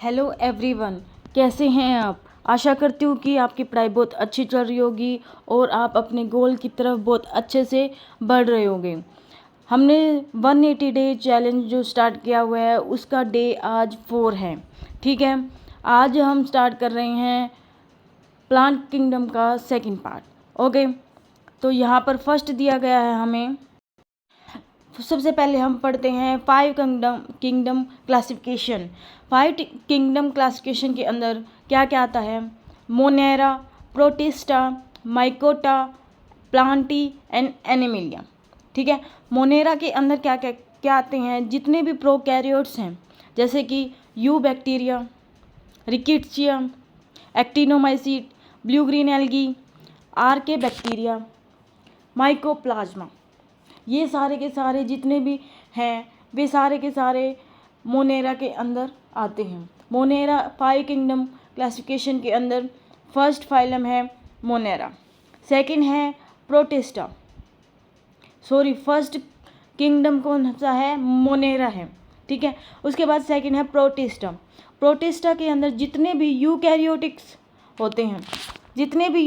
Hello everyone, कैसे हैं आप। आशा करती हूँ कि आपकी पढ़ाई बहुत अच्छी चल रही होगी और आप अपने गोल की तरफ बहुत अच्छे से बढ़ रहे होंगे। हमने 180 डे चैलेंज जो स्टार्ट किया हुआ है उसका डे आज 4 है। ठीक है, आज हम स्टार्ट कर रहे हैं प्लांट किंगडम का सेकंड पार्ट। ओके, तो यहाँ पर फर्स्ट दिया गया है हमें। सबसे पहले हम पढ़ते हैं 5 किंगडम क्लासिफिकेशन। 5 किंगडम क्लासिफिकेशन के अंदर क्या क्या आता है। Monera, protista, mycota, Plantae and Animalia. ठीक है, मोनेरा के अंदर क्या क्या क्या आते हैं। जितने भी प्रोकैरियोट्स हैं जैसे कि eubacteria, rickettsia, actinomycete, blue green algae, archaebacteria, mycoplasma, ये सारे के सारे जितने भी हैं वे सारे के सारे मोनेरा के अंदर आते हैं। मोनेरा 5 किंगडम क्लासिफिकेशन के अंदर फर्स्ट फाइलम है मोनेरा, सेकंड है प्रोटिस्टा, फर्स्ट किंगडम कौन सा है, मोनेरा है। ठीक है, उसके बाद सेकंड है प्रोटिस्टा। प्रोटिस्टा के अंदर जितने भी यूकैरियोटिक्स होते हैं, जितने भी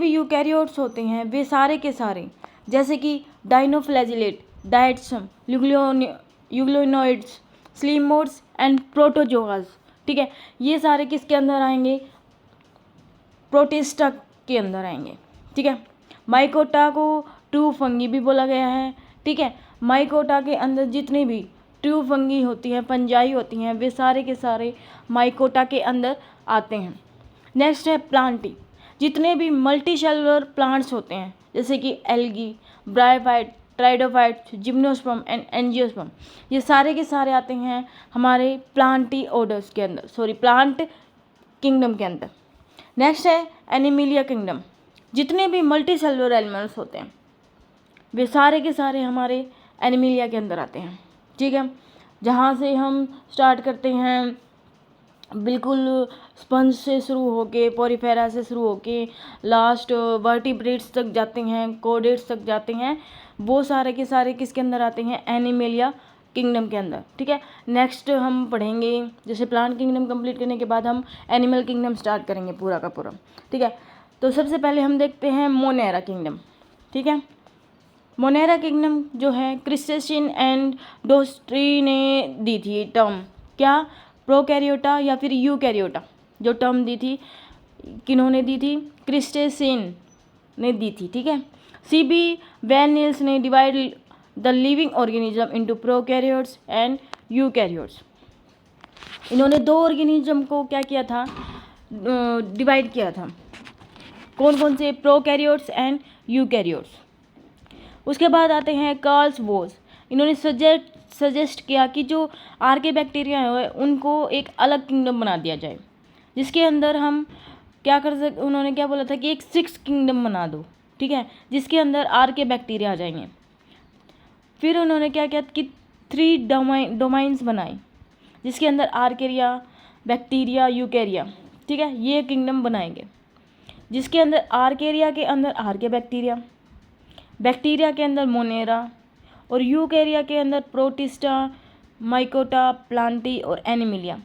यूकैरियोट्स होते हैं वे सारे के सारे जैसे कि डाइनोफ्लैजिलेट, डायट्सम, यूग्लोइनोइड्स, स्लीमोड्स एंड प्रोटोजोआज। ठीक है, ये सारे किसके अंदर आएंगे, प्रोटिस्टा के अंदर आएंगे। ठीक है, माइकोटा को ट्रू फंगी भी बोला गया है। ठीक है, माइकोटा के अंदर जितने भी ट्रू फंगी होती हैं, फंजाई होती हैं, वे सारे के सारे माइकोटा के अंदर आते हैं। नेक्स्ट है प्लांटी। जितने भी मल्टी सेलुलर प्लांट्स होते हैं जैसे कि algae, bryophyte, pteridophyte, gymnosperm and angiosperm, ये सारे के सारे आते हैं हमारे प्लांटी ऑर्डर्स के अंदर, प्लांट किंगडम के अंदर। नेक्स्ट है एनिमिलिया किंगडम। जितने भी मल्टी सेलुलर एनिमल्स होते हैं वे सारे के सारे हमारे एनिमिलिया के अंदर आते हैं। ठीक है, जहाँ से हम स्टार्ट करते हैं बिल्कुल स्पंज से शुरू होके, पोरीफेरा से शुरू होके लास्ट वर्टिब्रेट्स तक जाते हैं, कोडेट्स तक जाते हैं, वो सारे के सारे किसके अंदर आते हैं, एनिमेलिया किंगडम के अंदर। ठीक है, नेक्स्ट हम पढ़ेंगे जैसे प्लांट किंगडम कंप्लीट करने के बाद हम एनिमल किंगडम स्टार्ट करेंगे पूरा का पूरा। ठीक है, तो सबसे पहले हम देखते हैं मोनेरा किंगडम। ठीक है, मोनेरा किंगडम जो है क्रिस्टेशियन एंड डोस्ट्री ने दी थी टर्म, क्या, प्रोकैरियोटा या फिर यूकैरियोटा, जो टर्म दी थी किन्होंने दी थी, क्रिस्टेशियन ने दी थी। ठीक है, सीबी वैन नील्स ने divide the living organism into prokaryotes and eukaryotes. इन्होंने 2 ऑर्गेनिज्म को क्या किया था, डिवाइड किया था, कौन कौन से, प्रोकैरियोट्स एंड यूकैरियोट्स। उसके बाद आते हैं कार्ल्स वोस। इन्होंने सजेस्ट किया कि जो आर्के बैक्टीरिया है उनको एक अलग किंगडम बना दिया जाए, जिसके अंदर हम क्या कर सकते, उन्होंने क्या बोला था कि एक 6 किंगडम बना दो। ठीक है, जिसके अंदर आर्के बैक्टीरिया आ जाएंगे। फिर उन्होंने क्या किया कि 3 डोमाइंस बनाए जिसके अंदर आर्केरिया, बैक्टीरिया, यूकैरिया। ठीक है, ये किंगडम बनाएंगे जिसके अंदर आर्केरिया के अंदर आर्के बैक्टीरिया, बैक्टीरिया के अंदर मोनेरा और यूकैरिया के अंदर प्रोटिस्टा, माइकोटा, प्लांटी और एनिमिलिया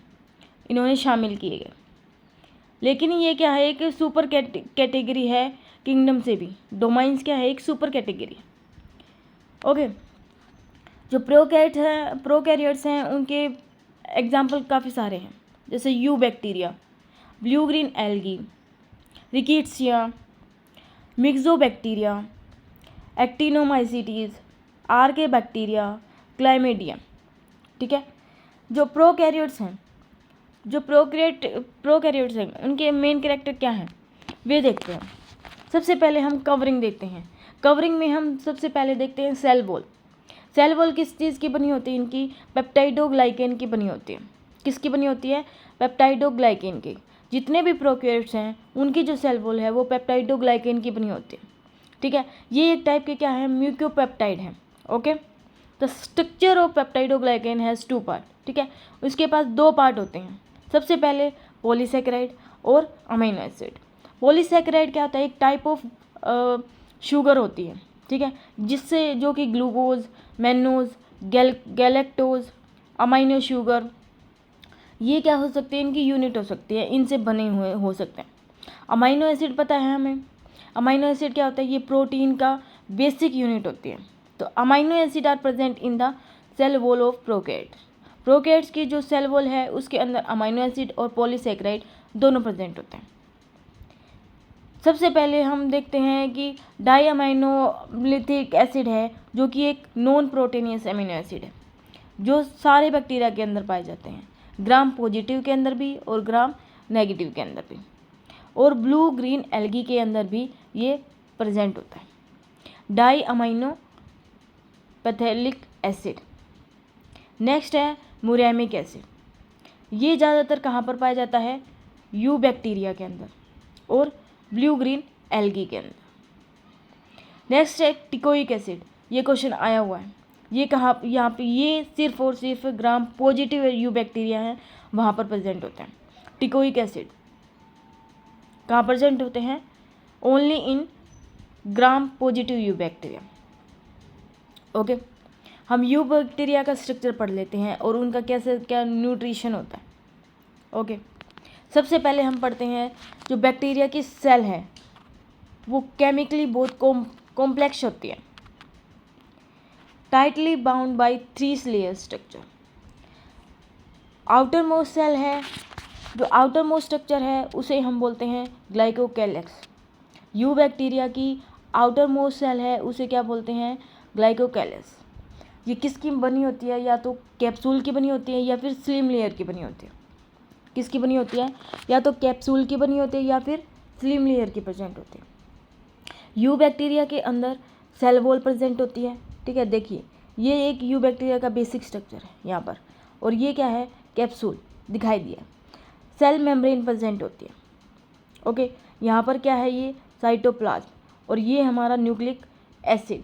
इन्होंने शामिल किए गए। लेकिन ये क्या है, एक सुपर कैटेगरी है किंगडम से भी। डोमाइंस क्या है, एक सुपर कैटेगरी। ओके, जो प्रोकैरियोट्स हैं उनके एग्जाम्पल काफ़ी सारे हैं जैसे eubacteria, blue green algae, rickettsia, myxobacteria, actinomycetes, archaebacteria, chlamydium. ठीक है, जो प्रोकैरियोट्स हैं उनके मेन कैरेक्टर क्या हैं वे देखते हैं। सबसे पहले हम कवरिंग देखते हैं। कवरिंग में हम सबसे पहले देखते हैं सेल वॉल। सेल वॉल किस चीज़ की बनी होती है, इनकी पेप्टाइडोग्लाइकेन की बनी होती है। किसकी बनी होती है, पेप्टाइडोग्लाइकेन की। जितने भी प्रोकैरियोट्स हैं उनकी जो सेल वॉल है वो पेप्टाइडोग्लाइकेन की बनी होती है। ठीक है, ये एक टाइप के क्या है, म्यूकोपेप्टाइड है। Okay, the structure of peptidoglycan has 2 part. ठीक है, उसके पास 2 पार्ट होते हैं। सबसे पहले पॉलीसैकेराइड और अमीनो एसिड। पॉलीसैकेराइड क्या होता है, एक टाइप ऑफ शुगर होती है। ठीक है, जिससे जो कि glucose, mannose, galactose, amino sugar, ये क्या हो सकते हैं, इनकी यूनिट हो सकती है, इनसे बने हुए हो सकते हैं। अमाइनो एसिड पता है हमें, अमाइनो एसिड क्या होता है, ये प्रोटीन का बेसिक यूनिट होती है। तो amino acid are present in the cell wall of prokaryotes. Prokaryotes की जो सेल वॉल है उसके अंदर अमाइनो एसिड और पॉलीसेकेराइड दोनों प्रेजेंट होते हैं। सबसे पहले हम देखते हैं कि डाईअमाइनोलिथिक एसिड है, जो कि एक नॉन प्रोटीनियस अमीनो एसिड है, जो सारे बैक्टीरिया के अंदर पाए जाते हैं, ग्राम पॉजिटिव के अंदर भी और ग्राम नेगेटिव के अंदर भी, और ब्लू ग्रीन एल्गी के अंदर भी ये प्रेजेंट होता है, डाई अमाइनो पैथेलिक एसिड। नेक्स्ट है मुरैमिक एसिड, ये ज़्यादातर कहाँ पर पाया जाता है, यू बैक्टीरिया के अंदर और ब्लू ग्रीन एल्गी के अंदर। नेक्स्ट है टिकोइक एसिड, ये क्वेश्चन आया हुआ है, ये कहाँ, यहाँ पे ये सिर्फ और सिर्फ ग्राम पॉजिटिव यू बैक्टीरिया है वहाँ पर प्रेजेंट होते हैं। टिकोइक एसिड कहाँ प्रेजेंट होते हैं, only in gram positive you bacteria. Okay, हम यू बैक्टीरिया का स्ट्रक्चर पढ़ लेते हैं और उनका कैसे क्या न्यूट्रिशन होता है। ओके, सबसे पहले हम पढ़ते हैं जो बैक्टीरिया की सेल है वो केमिकली बहुत कॉम्प्लेक्स होती है, tightly bound by 3 layer structure. Outermost cell है, जो आउटर मोस्ट स्ट्रक्चर है उसे हम बोलते हैं ग्लाइकोकैलेक्स। यू बैक्टीरिया की आउटर मोस्ट सेल है उसे क्या बोलते हैं, ग्लाइकोकैलेक्स। ये किसकी बनी होती है, या तो कैप्सूल की बनी होती है या फिर स्लिम लेयर की बनी होती है। किसकी बनी होती है, या तो कैप्सूल की बनी होती है या फिर स्लिम लेयर की प्रेजेंट होती है। यू बैक्टीरिया के अंदर सेल वॉल प्रेजेंट होती है, ठीक है। देखिए ये एक यू बैक्टीरिया का बेसिक स्ट्रक्चर है यहाँ पर, और ये क्या है, कैप्सूल दिखाई दिया। सेल मेम्ब्रेन प्रेजेंट होती है। ओके, यहाँ पर क्या है, ये साइटोप्लाज्म, और ये हमारा न्यूक्लिक एसिड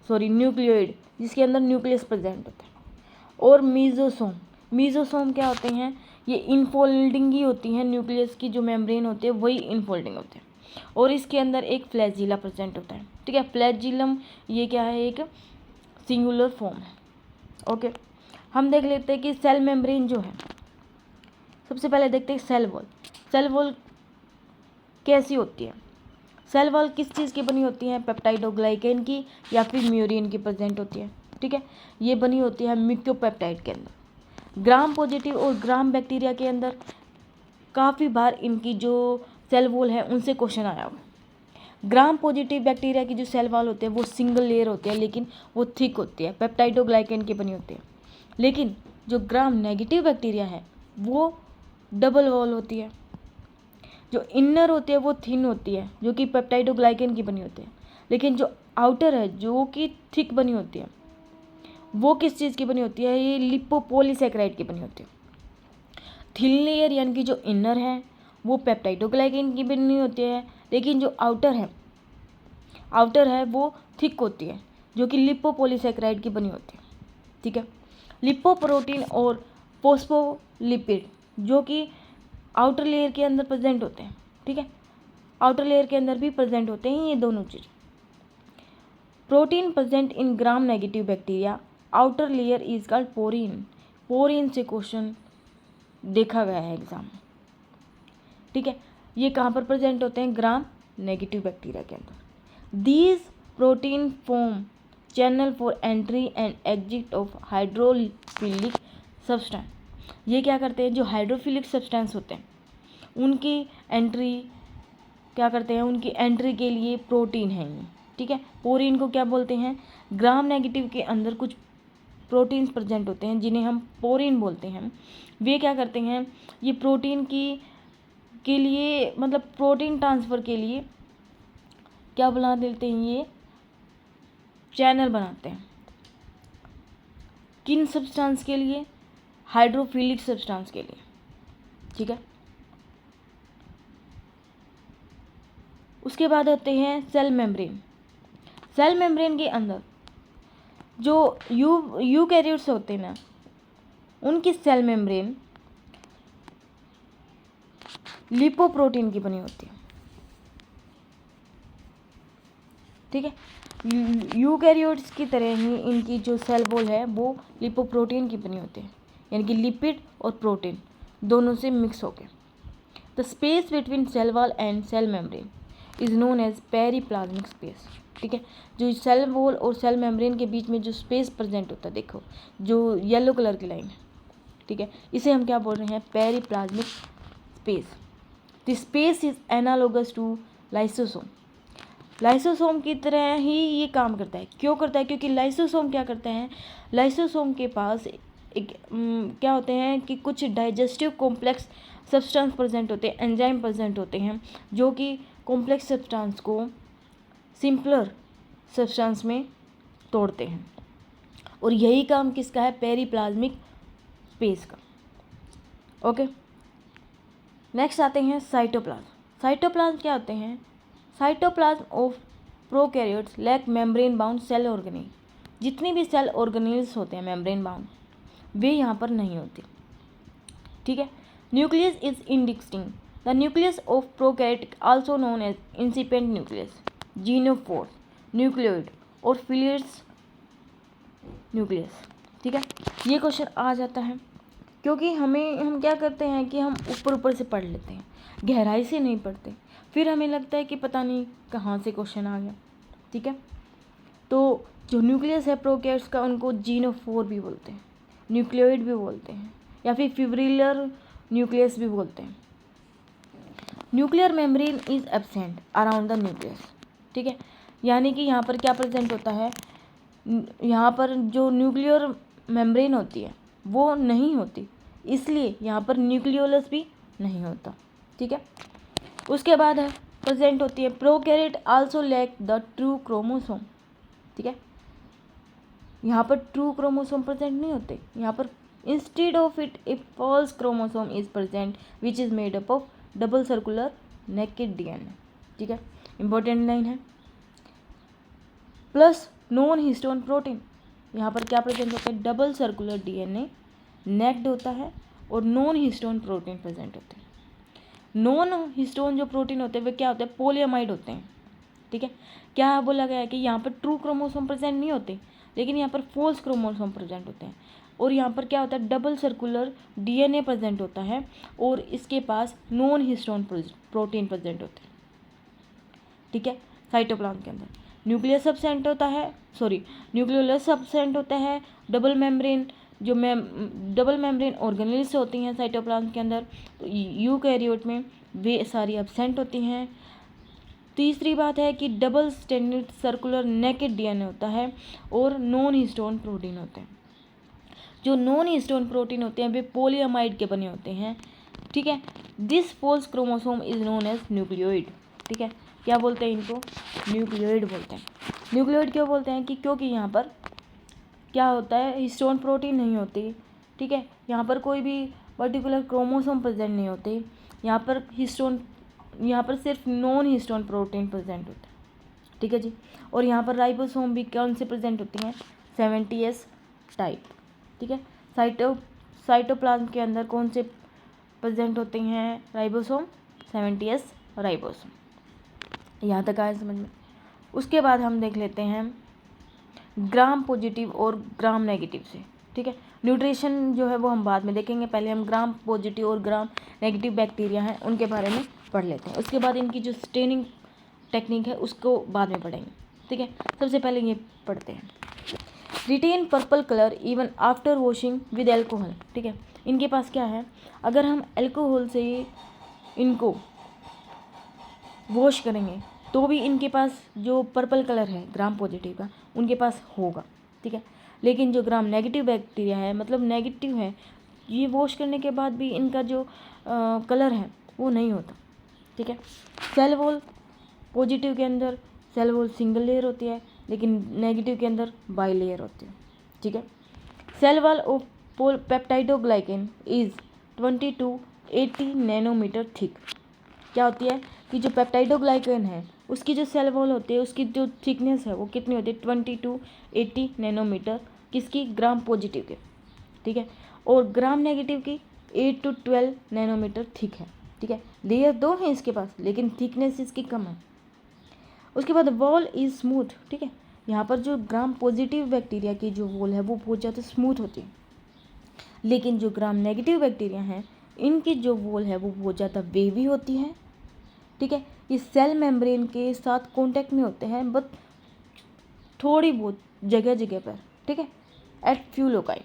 न्यूक्लियोइड, जिसके अंदर न्यूक्लियस प्रेजेंट होता है। और मीजोसोम, मीजोसोम क्या होते हैं, ये इनफोल्डिंग ही होती हैं, न्यूक्लियस की जो मेम्ब्रेन होती है वही इनफोल्डिंग होते हैं, और इसके अंदर एक फ्लैजिला प्रेजेंट होता है, ठीक है। फ्लैजिलम ये क्या है, एक सिंगुलर फॉर्म है। ओके, हम देख लेते हैं कि सेल मेम्ब्रेन जो है, सबसे पहले देखते हैं सेल वॉल। सेल वॉल कैसी होती है, सेल वॉल किस चीज़ की बनी होती है, पेप्टाइडोग्लाइकेन की या फिर म्यूरिन की प्रेजेंट होती है, ठीक है। ये बनी होती है म्यूकोपेप्टाइड के अंदर। ग्राम पॉजिटिव और ग्राम बैक्टीरिया के अंदर काफ़ी बार इनकी जो सेल वॉल है उनसे क्वेश्चन आया हुआ है। ग्राम पॉजिटिव बैक्टीरिया की जो सेल वॉल होते हैं वो सिंगल लेयर होती है, लेकिन वो थिक होती है, पेप्टाइडोग्लाइकेन की बनी होती है। लेकिन जो ग्राम नेगेटिव बैक्टीरिया है वो डबल वॉल होती है, जो इनर होती है वो थिन होती है, जो कि पेप्टाइडोग्लाइकेन की बनी होती है। लेकिन जो आउटर है जो कि थिक बनी होती है वो किस चीज़ की बनी होती है, ये लिपोपॉलीसैकेराइड की बनी होती है। थिन लेयर यानी कि जो इनर है वो पेप्टाइडोग्लाइकेन की बनी होती है, लेकिन जो आउटर है वो थिक होती है, जो कि लिपोपॉलीसैकेराइड की बनी होती है, ठीक है। लिपोप्रोटीन और फोस्फोलिपिड जो कि आउटर लेयर के अंदर प्रेजेंट होते हैं, ठीक है। आउटर लेयर के अंदर भी प्रेजेंट होते हैं ये दोनों चीज़। Protein present in gram negative bacteria, outer layer is called porin. Porin से क्वेश्चन देखा गया है एग्जाम में, ठीक है। ये कहाँ पर प्रेजेंट होते हैं, ग्राम नेगेटिव बैक्टीरिया के अंदर। These protein form channel for entry and exit of hydrophilic substance. ये क्या करते हैं, जो हाइड्रोफिलिक सब्सटेंस होते हैं उनकी एंट्री क्या करते हैं, उनकी एंट्री के लिए प्रोटीन है ये, ठीक है। पोरीन को क्या बोलते हैं, ग्राम नेगेटिव के अंदर कुछ प्रोटीन्स प्रेजेंट होते हैं जिन्हें हम पोरीन बोलते हैं। वे क्या करते हैं, ये प्रोटीन के लिए मतलब प्रोटीन ट्रांसफ़र के लिए क्या बना देते हैं, ये चैनल बनाते हैं। किन सब्सटेंस के लिए, हाइड्रोफिलिक सब्सटेंस के लिए, ठीक है। उसके बाद होते हैं सेल मेम्ब्रेन। सेल मेम्ब्रेन के अंदर जो यूकैरियोट्स होते हैं ना, उनकी सेल मेम्ब्रेन लिपोप्रोटीन की बनी होती है, ठीक है। यूकैरियोट्स की तरह ही इनकी जो सेल वॉल है वो लिपोप्रोटीन की बनी होती है, यानी कि लिपिड और प्रोटीन दोनों से मिक्स होकर। The space between cell wall and cell membrane is known as periplasmic space. ठीक है, जो सेल वॉल और सेल मेम्ब्रेन के बीच में जो स्पेस प्रेजेंट होता है, देखो जो येलो कलर की लाइन है, ठीक है, इसे हम क्या बोल रहे हैं, periplasmic space. The space is analogous to lysosome. Lysosome की तरह ही ये काम करता है। क्यों करता है? क्योंकि लाइसोसोम क्या करते हैं, लाइसोसोम के पास एक क्या होते हैं कि कुछ डाइजेस्टिव कॉम्प्लेक्स सब्सटेंस प्रेजेंट होते हैं, एंजाइम प्रेजेंट होते हैं, जो कि कॉम्प्लेक्स सब्सटेंस को सिंपलर सब्सटेंस में तोड़ते हैं। और यही काम किसका है, पेरिप्लाज्मिक स्पेस का। ओके, नेक्स्ट आते हैं साइटोप्लाज्म। साइटोप्लाज्म क्या होते हैं, cytoplasm of prokaryotes lack membrane bound cell organelle. जितनी भी सेल ऑर्गेनेल्स होते हैं मेम्ब्रेन बाउंड, वे यहाँ पर नहीं होती। ठीक है, nucleus is indistinct. The nucleus of prokaryote also known as incipient nucleus, genophore nucleoid और फिलियस न्यूक्लियस। ठीक है, ये क्वेश्चन आ जाता है क्योंकि हम क्या करते हैं कि हम ऊपर ऊपर से पढ़ लेते हैं, गहराई से नहीं पढ़ते, फिर हमें लगता है कि पता नहीं कहाँ से क्वेश्चन आ गया। ठीक है, तो जो न्यूक्लियस है प्रोकैरियोट्स का, उनको जीनोफोर भी बोलते हैं, न्यूक्लियोइड भी बोलते हैं, या फिर फिब्रिलर न्यूक्लियस भी बोलते हैं। Nuclear membrane is absent around the nucleus. ठीक है, यानी कि यहाँ पर क्या प्रेजेंट होता है, यहाँ पर जो न्यूक्लियर मेम्ब्रेन होती है वो नहीं होती, इसलिए यहाँ पर न्यूक्लियोलस भी नहीं होता। ठीक है, उसके बाद है प्रेजेंट होती है prokaryote also lack the true chromosome. ठीक है, यहाँ पर ट्रू क्रोमोसोम प्रेजेंट नहीं होते, यहाँ पर instead of it a false chromosome is present which is made up of double circular naked DNA. ठीक है, इंपॉर्टेंट लाइन है। प्लस नॉन हिस्टोन प्रोटीन, यहाँ पर क्या प्रेजेंट होता है, डबल सर्कुलर डीएनए नेक्ड होता है और नॉन हिस्टोन प्रोटीन प्रेजेंट होते हैं। नॉन हिस्टोन जो प्रोटीन होते हैं वे क्या होते हैं, पोलियमाइड होते हैं। ठीक है, क्या बोला गया है कि यहाँ पर ट्रू क्रोमोसोम प्रेजेंट नहीं होते, लेकिन यहाँ पर फॉल्स क्रोमोसोम प्रेजेंट होते हैं। और यहाँ पर क्या होता है, डबल सर्कुलर डीएनए प्रेजेंट होता है और इसके पास नॉन हिस्टोन प्रोटीन प्रेजेंट होते हैं। ठीक है, साइटोप्लाज्म के अंदर न्यूक्लियस एब्सेंट होता है, न्यूक्लियोलस एब्सेंट होता है, double membrane double membrane organelles होती हैं साइटोप्लाज्म के अंदर, तो यूकैरियोट में वे सारी एब्सेंट होती हैं। तीसरी बात है कि double standard circular naked DNA होता है और नॉन हिस्टोन प्रोटीन होते हैं। जो नॉन हिस्टोन प्रोटीन होते हैं वे पोलियमाइड के बने होते हैं। ठीक है, this false chromosome is known as nucleoid. ठीक है, क्या बोलते हैं इनको, न्यूक्लियोइड बोलते हैं। न्यूक्लियोइड क्यों बोलते हैं कि क्योंकि यहाँ पर क्या होता है, हिस्टोन प्रोटीन नहीं होती। ठीक है, यहाँ पर कोई भी पर्टिकुलर क्रोमोसोम प्रेजेंट नहीं होते, यहाँ पर सिर्फ नॉन हिस्टोन प्रोटीन प्रेजेंट होता है। ठीक है जी, और यहाँ पर राइबोसोम भी कौन से प्रेजेंट होती हैं, 70S टाइप। ठीक है, साइटोप्लाज्म के अंदर कौन से प्रेजेंट होते हैं, राइबोसोम, 70S राइबोसोम। यहाँ तक आए समझ में। उसके बाद हम देख लेते हैं ग्राम पॉजिटिव और ग्राम नेगेटिव से। ठीक है, न्यूट्रिशन जो है वो हम बाद में देखेंगे, पहले हम ग्राम पॉजिटिव और ग्राम नेगेटिव बैक्टीरिया हैं उनके बारे में पढ़ लेते हैं। उसके बाद इनकी जो स्टेनिंग टेक्निक है उसको बाद में पढ़ेंगे। ठीक है, सबसे पहले ये पढ़ते हैं, retain purple colour even after washing with alcohol. ठीक है, इनके पास क्या है, अगर हम एल्कोहल से इनको वॉश करेंगे तो भी इनके पास जो पर्पल कलर है ग्राम पॉजिटिव का उनके पास होगा। ठीक है, लेकिन जो ग्राम नेगेटिव बैक्टीरिया है, मतलब नेगेटिव है, ये वॉश करने के बाद भी इनका जो कलर है वो नहीं होता। ठीक है, सेल वॉल पॉजिटिव के अंदर सेल वॉल सिंगल लेयर होती है, लेकिन नेगेटिव के अंदर बाई लेयर होती है। ठीक है, cell wall of peptidoglycan is 20 to 80 nanometre thick. क्या होती है कि जो पेप्टाइडोग्लाइकेन है उसकी जो सेल वॉल होती है उसकी जो थिकनेस है वो कितनी होती है, 20 to 80 नैनोमीटर, किसकी, ग्राम पॉजिटिव के। ठीक है, और ग्राम नेगेटिव की 8 to 12 नैनोमीटर थिक है। ठीक है, लेयर दो है इसके पास लेकिन थिकनेस इसकी कम है। उसके बाद वॉल इज स्मूथ। ठीक है, यहाँ पर जो ग्राम पॉजिटिव बैक्टीरिया की जो वॉल है वो बहुत ज़्यादा स्मूथ होती है, लेकिन जो ग्राम नेगेटिव बैक्टीरिया हैं इनकी जो वॉल है वो बहुत ज़्यादा वेवी होती है। ठीक है, ये सेल मेम्ब्रेन के साथ कांटेक्ट में होते हैं बट थोड़ी बहुत जगह जगह पर। ठीक है, एट फ्यू लोकाई।